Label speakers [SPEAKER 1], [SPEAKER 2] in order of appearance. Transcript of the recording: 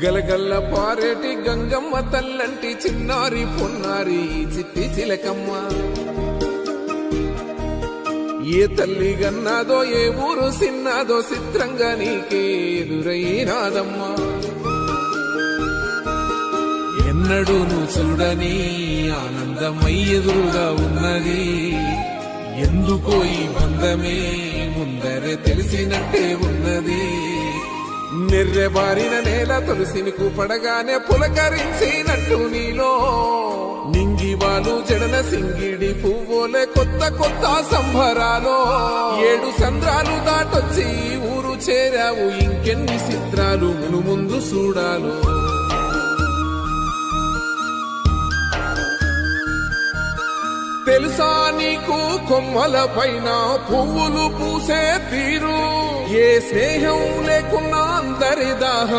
[SPEAKER 1] గలగల్ల పారేటి గంగమ్మ తల్లంటి చిన్నారి పొన్నారి చిట్టి చిలకమ్మ. ఏ తల్లి గన్నాదో ఏ ఊరు సిన్నాదో చిత్రంగా నీకే ఎదురైనాదమ్మా. ఎన్నడూ నువ్వు చూడని ఆనందమై ఎదురుగా ఉన్నది. ఎందుకో ఈ బంధమే ముందరే తెలిసినట్టే ఉన్నది. నిర్రెబారిన నేల తులసిని కూపడగానే పులకరించినట్టు నీలో నింగివాలు జడన సింగిడి పువ్వులే కొత్త కొత్త సంబరాలో. 7 సంద్రాలు దాటొచ్చి ఊరు చేరావు, ఇంకెన్ని చిత్రాలు మును ముందు చూడాలు. తెలుసా నీకు కొమ్మల పైన పువ్వులు పూసే తీరు. ఏ స్నేహం లేకున్నా అందరి దాహం